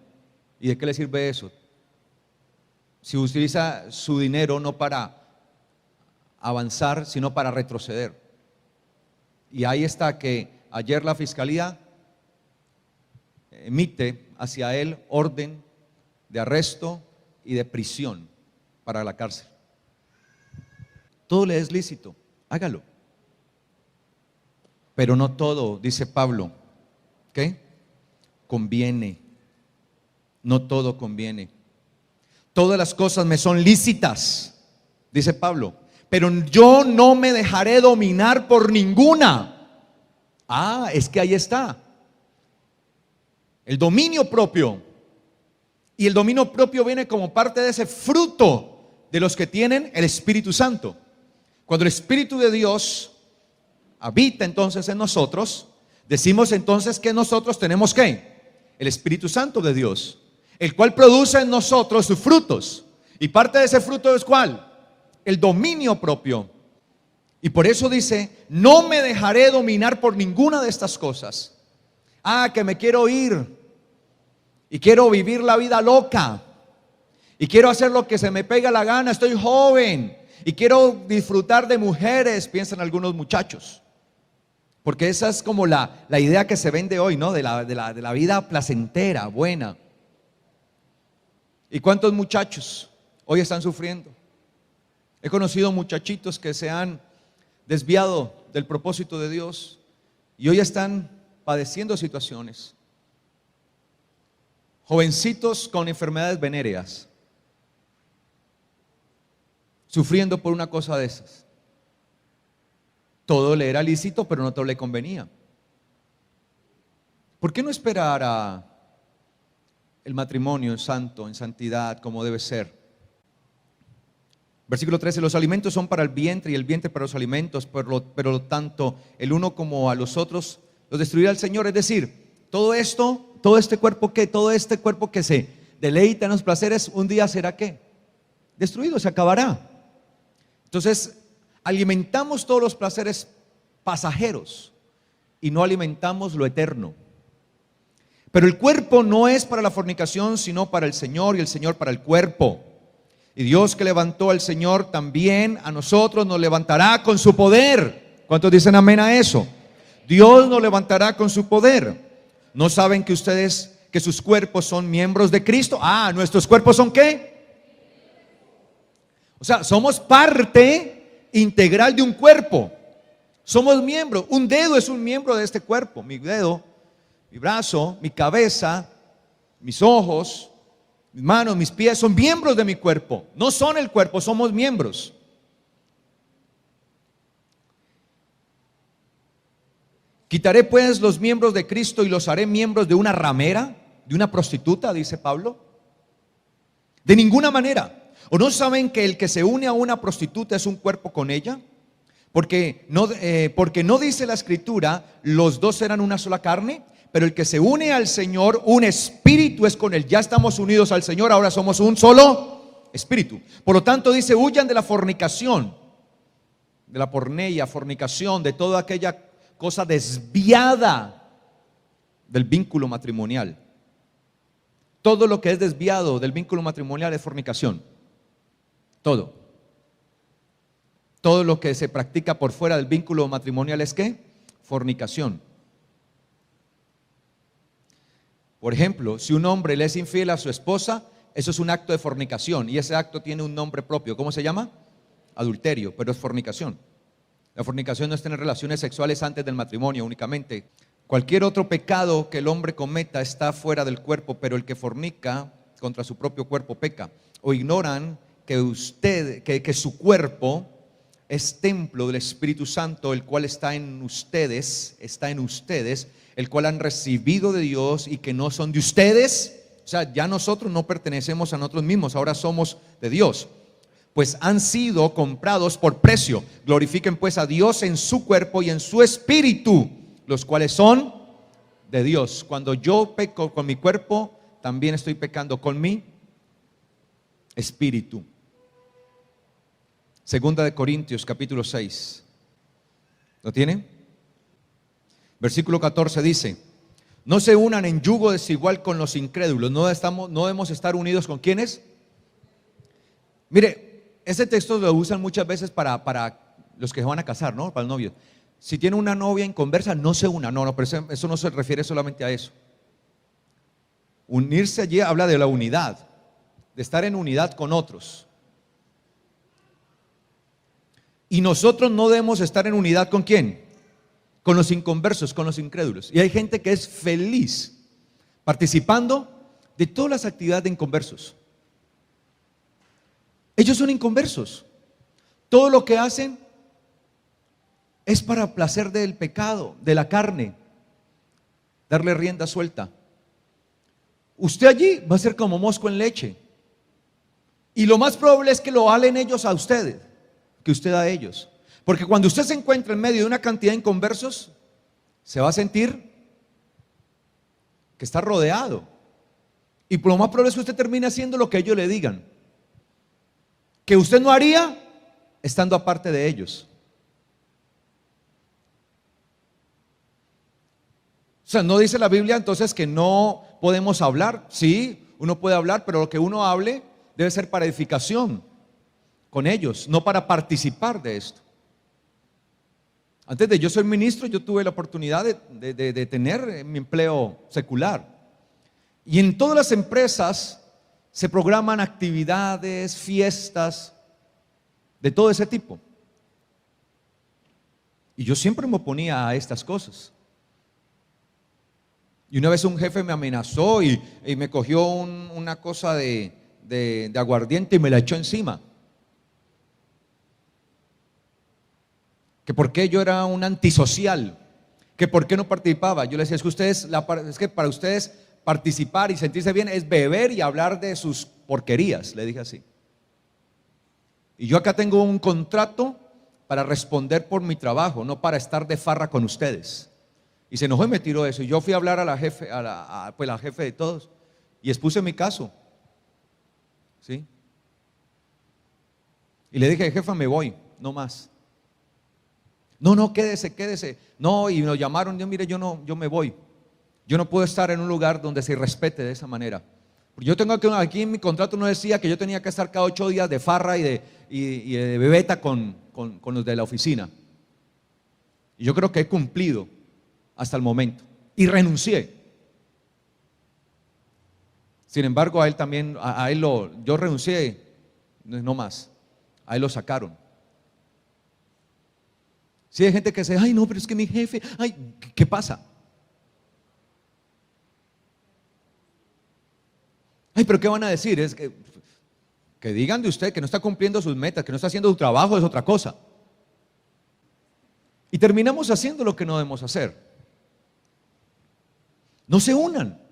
¿Y de qué le sirve eso? Si utiliza su dinero no para avanzar, sino para retroceder. Y ahí está que ayer la fiscalía emite hacia él orden de arresto y de prisión para la cárcel. Todo le es lícito, hágalo. Pero no todo, dice Pablo, ¿qué? Conviene. No todo conviene. Todas las cosas me son lícitas, dice Pablo, pero yo no me dejaré dominar por ninguna. Ah, es que ahí está el dominio propio. Y el dominio propio viene como parte de ese fruto de los que tienen el Espíritu Santo. Cuando el Espíritu de Dios habita entonces en nosotros, decimos entonces que nosotros tenemos ¿qué? El Espíritu Santo de Dios, el cual produce en nosotros sus frutos. Y parte de ese fruto es ¿cuál? El dominio propio. Y por eso dice, no me dejaré dominar por ninguna de estas cosas. Ah, que me quiero ir y quiero vivir la vida loca y quiero hacer lo que se me pega la gana, estoy joven y quiero disfrutar de mujeres, piensan algunos muchachos. Porque esa es como la idea que se vende hoy, ¿no? De la vida placentera, buena. ¿Y cuántos muchachos hoy están sufriendo? He conocido muchachitos que se han desviado del propósito de Dios y hoy están padeciendo situaciones. Jovencitos con enfermedades venéreas, sufriendo por una cosa de esas. Todo le era lícito, pero no todo le convenía. ¿Por qué no esperar a el matrimonio en santo, en santidad, como debe ser? Versículo 13, los alimentos son para el vientre y el vientre para los alimentos, pero tanto el uno como a los otros los destruirá el Señor. Es decir, todo esto, todo este cuerpo que se deleita en los placeres, un día será ¿qué? Destruido, se acabará. Entonces, alimentamos todos los placeres pasajeros y no alimentamos lo eterno. Pero el cuerpo no es para la fornicación, sino para el Señor, y el Señor para el cuerpo. Y Dios que levantó al Señor, también a nosotros nos levantará con su poder. ¿Cuántos dicen amén a eso? Dios nos levantará con su poder. ¿No saben que ustedes, que sus cuerpos son miembros de Cristo? ¿Nuestros cuerpos son qué? O sea, somos parte integral de un cuerpo. Somos miembros. Un dedo es un miembro de este cuerpo. Mi dedo, mi brazo, mi cabeza, mis ojos, mis manos, mis pies son miembros de mi cuerpo. No son el cuerpo, somos miembros. Quitaré pues los miembros de Cristo y los haré miembros de una ramera, de una prostituta, dice Pablo. De ninguna manera. ¿O no saben que el que se une a una prostituta es un cuerpo con ella? Porque no dice la Escritura, los dos serán una sola carne. Pero el que se une al Señor, un espíritu es con él. Ya estamos unidos al Señor, ahora somos un solo espíritu. Por lo tanto dice, huyan de la fornicación, de la porneia, fornicación, de toda aquella cosa desviada del vínculo matrimonial. Todo lo que es desviado del vínculo matrimonial es fornicación. Todo lo que se practica por fuera del vínculo matrimonial es ¿qué? Fornicación. Por ejemplo, si un hombre le es infiel a su esposa, eso es un acto de fornicación, y ese acto tiene un nombre propio. ¿Cómo se llama? Adulterio, pero es fornicación. La fornicación no es tener relaciones sexuales antes del matrimonio únicamente. Cualquier otro pecado que el hombre cometa está fuera del cuerpo, pero el que fornica contra su propio cuerpo peca. ¿O ignoran que su cuerpo es templo del Espíritu Santo, el cual está en ustedes, el cual han recibido de Dios y que no son de ustedes? O sea, ya nosotros no pertenecemos a nosotros mismos, ahora somos de Dios. Pues han sido comprados por precio. Glorifiquen pues a Dios en su cuerpo y en su espíritu, los cuales son de Dios. Cuando yo peco con mi cuerpo, también estoy pecando con mi espíritu. Segunda de Corintios capítulo 6. ¿Lo tienen? Versículo 14 dice: no se unan en yugo desigual con los incrédulos. No debemos estar unidos con ¿quiénes? Mire, este texto lo usan muchas veces para los que se van a casar, ¿no? Para el novio. Si tiene una novia inconversa, no se una. No, pero eso no se refiere solamente a eso. Unirse allí habla de la unidad, de estar en unidad con otros. Y nosotros no debemos estar en unidad ¿con quién? Con los inconversos, con los incrédulos. Y hay gente que es feliz participando de todas las actividades de inconversos. Ellos son inconversos. Todo lo que hacen es para placer del pecado, de la carne, darle rienda suelta. Usted allí va a ser como mosco en leche. Y lo más probable es que lo halen ellos a ustedes, que usted a ellos. Porque cuando usted se encuentra en medio de una cantidad de inconversos, se va a sentir que está rodeado. Y por lo más probable es que usted termine haciendo lo que ellos le digan, que usted no haría estando aparte de ellos. O sea, no dice la Biblia entonces que no podemos hablar. Sí, uno puede hablar, pero lo que uno hable debe ser para edificación con ellos, no para participar de esto. Antes de yo ser ministro, yo tuve la oportunidad de tener mi empleo secular. Y en todas las empresas se programan actividades, fiestas, de todo ese tipo. Y yo siempre me oponía a estas cosas. Y una vez un jefe me amenazó y me cogió una cosa de aguardiente y me la echó encima. Que por qué yo era un antisocial, que por qué no participaba. Yo le decía, es que para ustedes participar y sentirse bien es beber y hablar de sus porquerías, le dije así. Y yo acá tengo un contrato para responder por mi trabajo, no para estar de farra con ustedes. Y se enojó y me tiró eso. Y yo fui a hablar a la jefe, pues la jefe de todos, y expuse mi caso. ¿Sí? Y le dije, jefa, me voy, no más. No, quédese. No, y nos llamaron, mire, yo me voy. Yo no puedo estar en un lugar donde se respete de esa manera. Porque yo tengo aquí en mi contrato no decía que yo tenía que estar cada 8 días de farra y de bebeta con los de la oficina. Y yo creo que he cumplido hasta el momento. Y renuncié. Sin embargo, a él también, yo renuncié, no más. A él lo sacaron. Si hay gente que dice, ay no, pero es que mi jefe, ay, ¿qué pasa? Ay, pero ¿qué van a decir? Es que digan de usted que no está cumpliendo sus metas, que no está haciendo su trabajo, es otra cosa. Y terminamos haciendo lo que no debemos hacer. No se unan.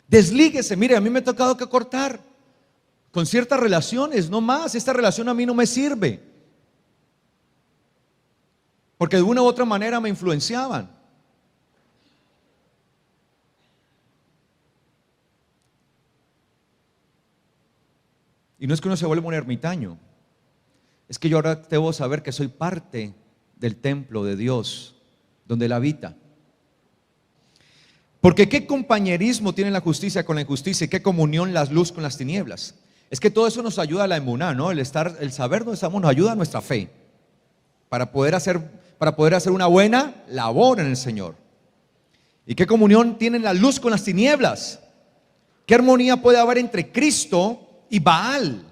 Deslíguese. Mire, a mí me ha tocado que cortar con ciertas relaciones, no más. Esta relación a mí no me sirve. Porque de una u otra manera me influenciaban. Y no es que uno se vuelva un ermitaño, es que yo ahora debo saber que soy parte del templo de Dios, donde Él habita. Porque ¿qué compañerismo tiene la justicia con la injusticia y qué comunión la luz con las tinieblas? Es que todo eso nos ayuda a la emuná, ¿no? El saber dónde estamos nos ayuda a nuestra fe para poder hacer una buena labor en el Señor. ¿Y qué comunión tiene la luz con las tinieblas? ¿Qué armonía puede haber entre Cristo y Baal?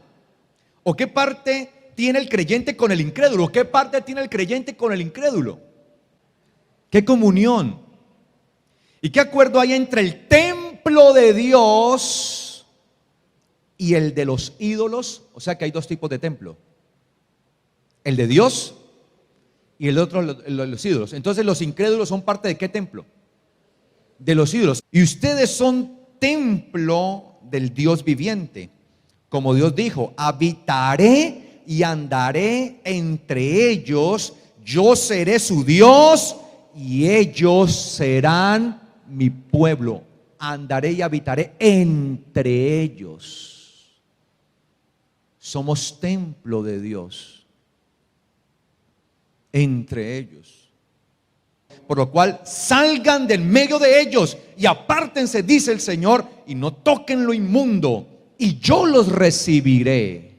¿O qué parte tiene el creyente con el incrédulo? ¿Qué parte tiene el creyente con el incrédulo? ¿Qué comunión? ¿Y qué acuerdo hay entre el templo de Dios y el de los ídolos? O sea que hay dos tipos de templo: el de Dios y el otro, los ídolos. Entonces los incrédulos son parte de ¿qué templo? De los ídolos. Y ustedes son templo del Dios viviente. Como Dios dijo, habitaré y andaré entre ellos, yo seré su Dios y ellos serán mi pueblo. Andaré y habitaré entre ellos. Somos templo de Dios entre ellos. Por lo cual salgan del medio de ellos y apártense, dice el Señor, y no toquen lo inmundo, y yo los recibiré.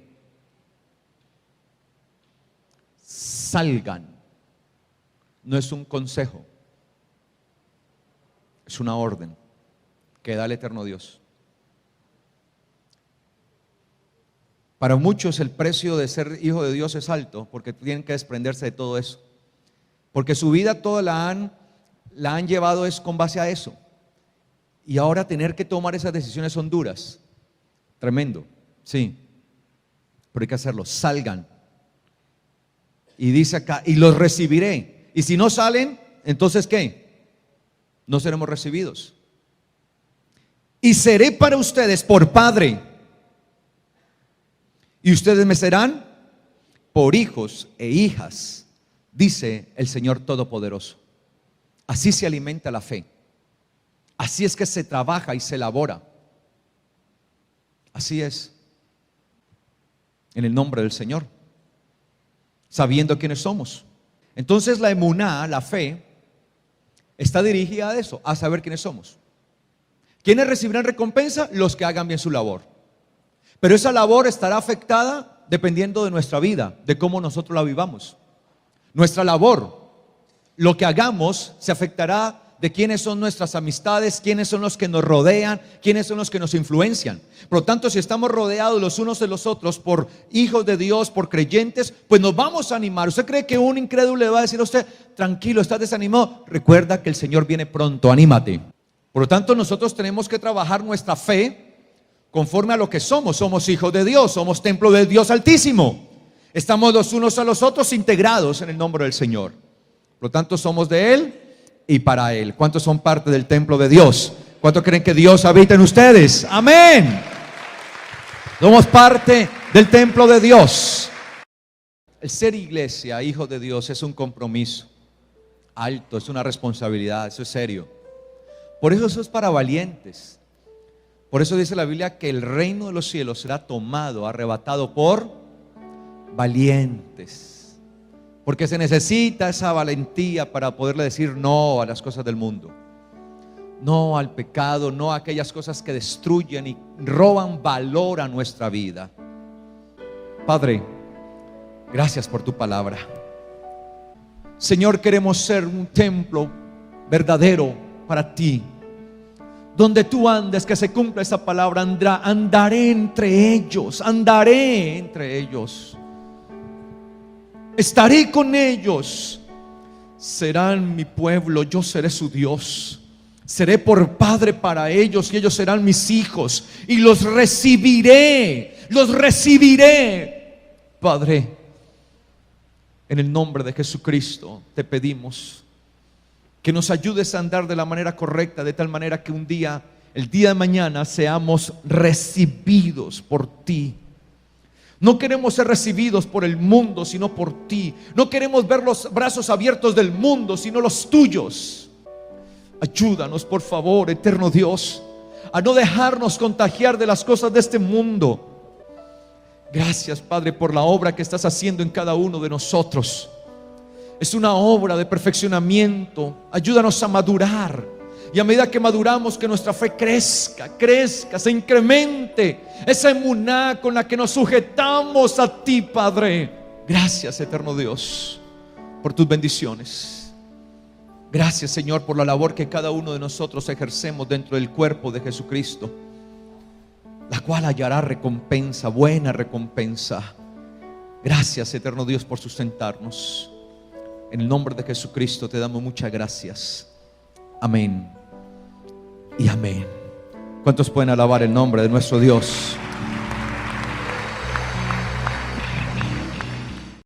Salgan. No es un consejo, es una orden que da el eterno Dios. Para muchos el precio de ser hijo de Dios es alto, porque tienen que desprenderse de todo eso. Porque su vida toda la han llevado es con base a eso. Y ahora tener que tomar esas decisiones son duras. Tremendo, sí. Pero hay que hacerlo. Salgan. Y dice acá, y los recibiré. Y si no salen, entonces ¿qué? No seremos recibidos. Y seré para ustedes por padre, y ustedes me serán por hijos e hijas, dice el Señor Todopoderoso. Así se alimenta la fe. Así es que se trabaja y se elabora. Así es. En el nombre del Señor, sabiendo quiénes somos. Entonces la emuná, la fe, está dirigida a eso, a saber quiénes somos. ¿Quiénes recibirán recompensa? Los que hagan bien su labor. Pero esa labor estará afectada dependiendo de nuestra vida, de cómo nosotros la vivamos. Nuestra labor, lo que hagamos, se afectará de quiénes son nuestras amistades, quiénes son los que nos rodean, quiénes son los que nos influencian. Por lo tanto, si estamos rodeados los unos de los otros por hijos de Dios, por creyentes, pues nos vamos a animar. ¿Usted cree que un incrédulo le va a decir a usted, tranquilo, estás desanimado? Recuerda que el Señor viene pronto, anímate. Por lo tanto, nosotros tenemos que trabajar nuestra fe conforme a lo que somos. Somos hijos de Dios, somos templo del Dios Altísimo. Estamos los unos a los otros integrados en el nombre del Señor. Por lo tanto, somos de Él y para Él. ¿Cuántos son parte del templo de Dios? ¿Cuántos creen que Dios habita en ustedes? Amén. Somos parte del templo de Dios. El ser iglesia, hijo de Dios, es un compromiso alto, es una responsabilidad, eso es serio. Por eso es para valientes. Por eso dice la Biblia que el reino de los cielos será tomado, arrebatado por valientes. Porque se necesita esa valentía para poderle decir no a las cosas del mundo, no al pecado, no a aquellas cosas que destruyen y roban valor a nuestra vida. Padre, gracias por tu palabra. Señor, queremos ser un templo verdadero para ti, donde tú andes, que se cumpla esa palabra. Andaré entre ellos, andaré entre ellos. Estaré con ellos, serán mi pueblo, yo seré su Dios. Seré por padre para ellos y ellos serán mis hijos. Y los recibiré, Padre. En el nombre de Jesucristo te pedimos que nos ayudes a andar de la manera correcta, de tal manera que un día, el día de mañana, seamos recibidos por ti. No queremos ser recibidos por el mundo, sino por ti. No queremos ver los brazos abiertos del mundo, sino los tuyos. Ayúdanos, por favor, eterno Dios, a no dejarnos contagiar de las cosas de este mundo. Gracias, Padre, por la obra que estás haciendo en cada uno de nosotros. Es una obra de perfeccionamiento. Ayúdanos a madurar. Y a medida que maduramos, que nuestra fe crezca, se incremente. Esa emuná con la que nos sujetamos a ti, Padre. Gracias, eterno Dios, por tus bendiciones. Gracias, Señor, por la labor que cada uno de nosotros ejercemos dentro del cuerpo de Jesucristo, la cual hallará recompensa, buena recompensa. Gracias, eterno Dios, por sustentarnos. En el nombre de Jesucristo te damos muchas gracias. Amén y amén. ¿Cuántos pueden alabar el nombre de nuestro Dios?